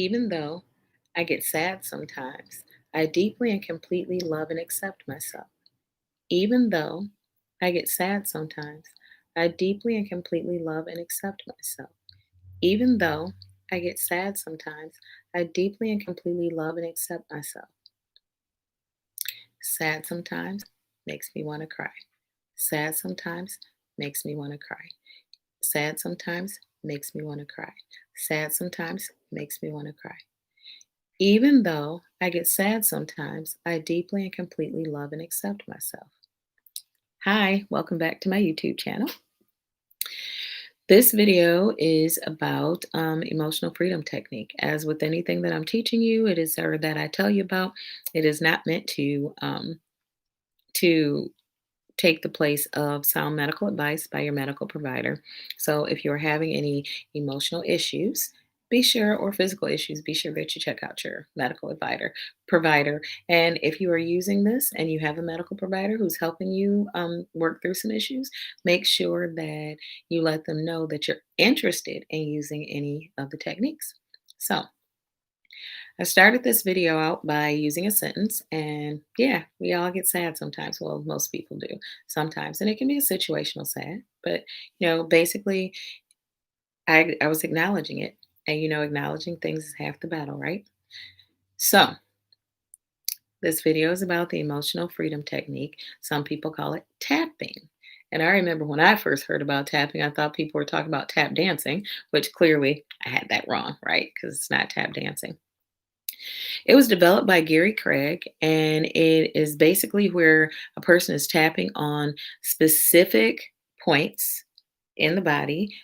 Even though I get sad sometimes, I deeply and completely love and accept myself. Even though I get sad sometimes, I deeply and completely love and accept myself. Even though I get sad sometimes, I deeply and completely love and accept myself. Sad sometimes makes me want to cry. Sad sometimes makes me want to cry. Sad sometimes makes me want to cry. Sad sometimes makes me want to cry. Even though I get sad sometimes, I deeply and completely love and accept myself. Hi, welcome back to my YouTube channel. This video is about emotional freedom technique. As with anything that I'm teaching you, it is or that I tell you about, it is not meant to take the place of sound medical advice by your medical provider. So if you're having any emotional issues, be sure, or physical issues, be sure that you check out your medical provider. And if you are using this and you have a medical provider who's helping you work through some issues, make sure that you let them know that you're interested in using any of the techniques. So I started this video out by using a sentence, and yeah, we all get sad sometimes. Well, most people do sometimes, and it can be a situational sad, but basically, I was acknowledging it, and acknowledging things is half the battle, right? So, this video is about the emotional freedom technique. Some people call it tapping. And I remember when I first heard about tapping, I thought people were talking about tap dancing, which clearly I had that wrong, right? Because it's not tap dancing. It was developed by Gary Craig, and it is basically where a person is tapping on specific points in the body,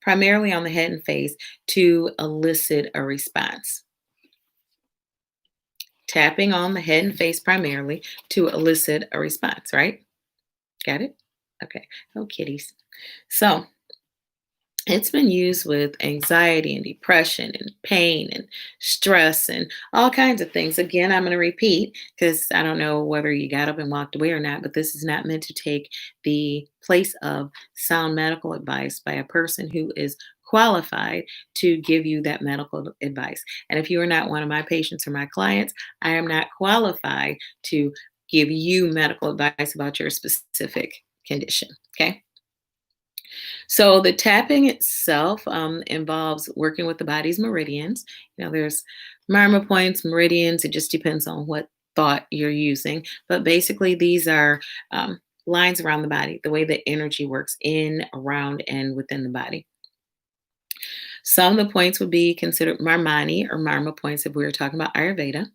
primarily on the head and face, to elicit a response. Tapping on the head and face primarily to elicit a response, right? Got it? Okay. Oh, kitties. So, it's been used with anxiety and depression and pain and stress and all kinds of things. Again, I'm going to repeat because I don't know whether you got up and walked away or not, but this is not meant to take the place of sound medical advice by a person who is qualified to give you that medical advice. And if you are not one of my patients or my clients, I am not qualified to give you medical advice about your specific condition. Okay. So the tapping itself involves working with the body's meridians. There's marma points, meridians. It just depends on what thought you're using. But basically, these are lines around the body, the way that energy works in, around, and within the body. Some of the points would be considered marmani or marma points if we were talking about Ayurveda.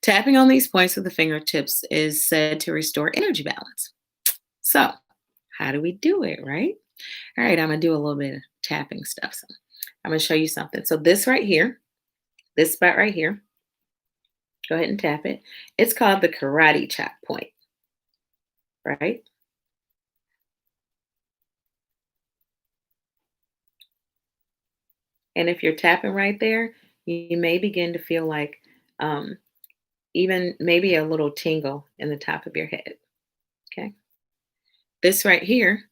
Tapping on these points with the fingertips is said to restore energy balance. So, how do we do it, right? All right, I'm gonna do a little bit of tapping stuff. So I'm gonna show you something. So this right here, this spot right here, go ahead and tap it. It's called the karate chop point, right? And if you're tapping right there, you may begin to feel like um, even maybe a little tingle in the top of your head. Okay. This right here,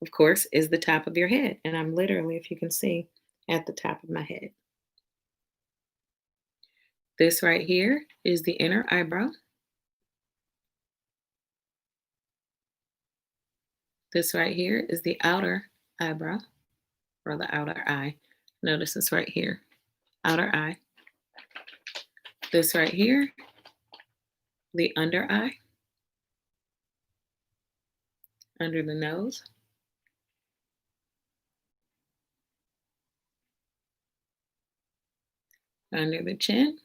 of course, is the top of your head. And I'm literally, if you can see, at the top of my head. This right here is the inner eyebrow. This right here is the outer eyebrow or the outer eye. Notice this right here, outer eye. This right here, the under eye, under the nose. Under the chin.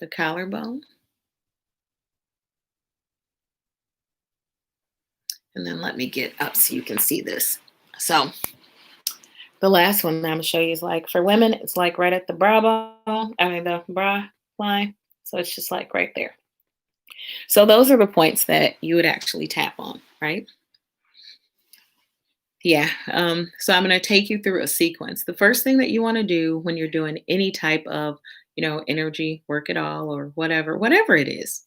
The collarbone. And then let me get up so you can see this. So the last one I'm gonna show you is like for women, it's like right at the bra bone, the bra line. So it's just like right there. So those are the points that you would actually tap on, right? Yeah. So I'm going to take you through a sequence. The first thing that you want to do when you're doing any type of, energy work at all or whatever it is,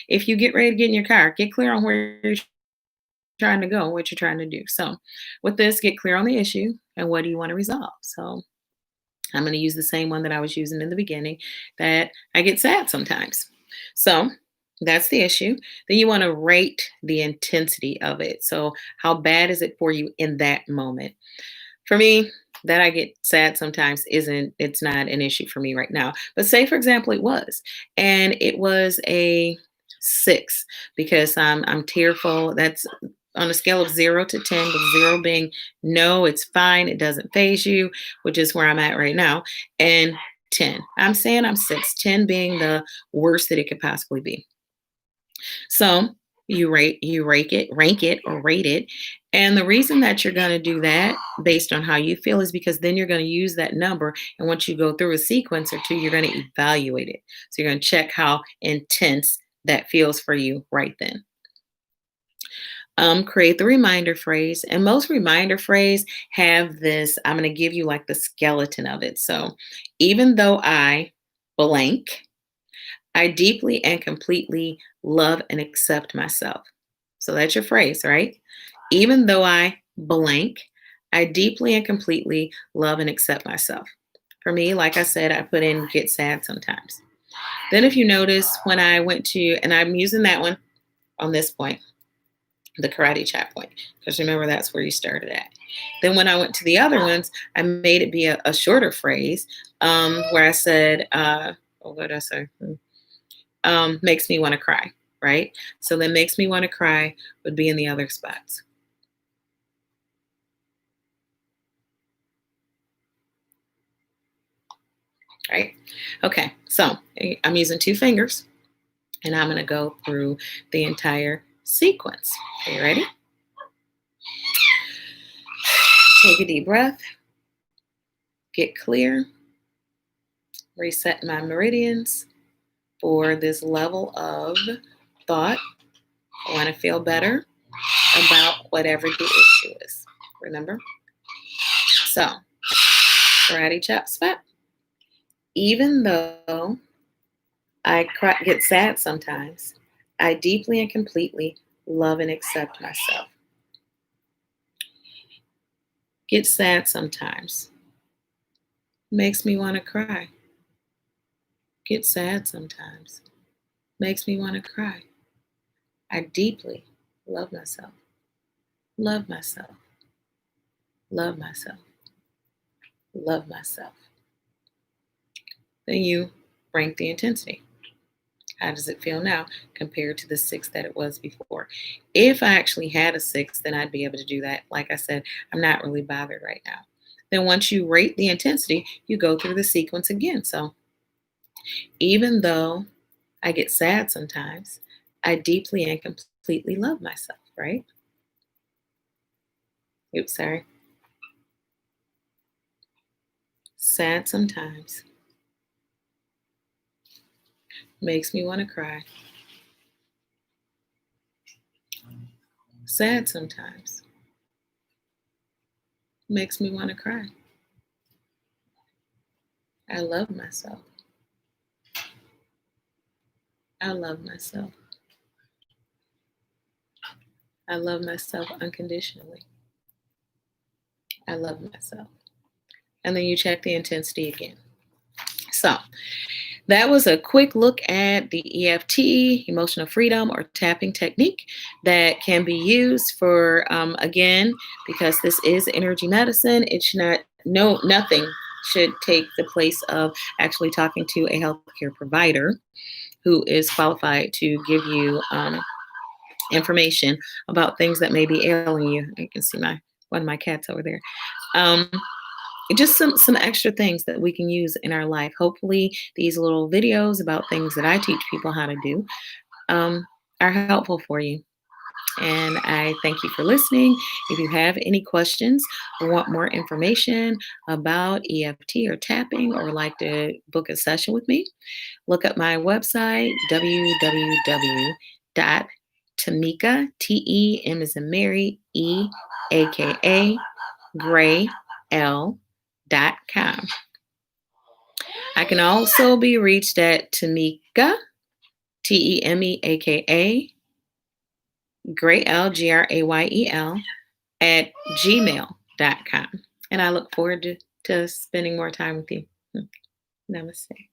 if you get ready to get in your car, get clear on where you're trying to go, what you're trying to do. So, with this, get clear on the issue and what do you want to resolve. So, I'm going to use the same one that I was using in the beginning, that I get sad sometimes. So, that's the issue. Then you want to rate the intensity of it. So, how bad is it for you in that moment? For me, that I get sad sometimes isn't it's not an issue for me right now. But say for example it was, and it was a 6 because I'm tearful. That's on a scale of 0 to 10, with 0 being no, it's fine, it doesn't phase you, which is where I'm at right now, and 10. I'm saying I'm 6, 10 being the worst that it could possibly be. So rank it or rate it. And the reason that you're going to do that based on how you feel is because then you're going to use that number. And once you go through a sequence or two, you're going to evaluate it. So you're going to check how intense that feels for you right then. Create the reminder phrase. And most reminder phrase have this, I'm going to give you like the skeleton of it. So even though I blank, I deeply and completely love and accept myself. So that's your phrase, right? Even though I blank, I deeply and completely love and accept myself. For me, like I said, I put in get sad sometimes. Then, if you notice, when I went to, and I'm using that one on this point, the karate chop point, because remember that's where you started at. Then, when I went to the other ones, I made it be a shorter phrase where I said, what did I say? Makes me want to cry, right? So then makes me want to cry would be in the other spots. Right? Okay, so I'm using 2 fingers and I'm going to go through the entire sequence. Okay, you ready? Take a deep breath, get clear, reset my meridians for this level of thought. I want to feel better about whatever the issue is. Remember? So, karate chop spot. Even though get sad sometimes, I deeply and completely love and accept myself. Get sad sometimes. Makes me want to cry. Get sad sometimes. Makes me want to cry. I deeply love myself. Love myself. Love myself. Love myself. Then you rank the intensity. How does it feel now compared to the 6 that it was before? If I actually had a 6, then I'd be able to do that. Like I said, I'm not really bothered right now. Then once you rate the intensity, you go through the sequence again. So even though I get sad sometimes, I deeply and completely love myself, right? Oops, sorry. Sad sometimes. Makes me want to cry. Sad sometimes. Makes me want to cry. I love myself. I love myself. I love myself unconditionally. I love myself. And then you check the intensity again. So that was a quick look at the EFT, emotional freedom or tapping technique that can be used for, again, because this is energy medicine, it should not, no, nothing should take the place of actually talking to a healthcare provider who is qualified to give you information about things that may be ailing you. You can see one of my cats over there. Just some extra things that we can use in our life. Hopefully, these little videos about things that I teach people how to do are helpful for you. And I thank you for listening. If you have any questions or want more information about EFT or tapping or like to book a session with me, look up my website, www.Temeka, TEM as in Mary, EAKA, Gray, L.com. I can also be reached at Temeka, TEMEAKA, Grayel, Grayel, at gmail.com. And I look forward to spending more time with you. Namaste.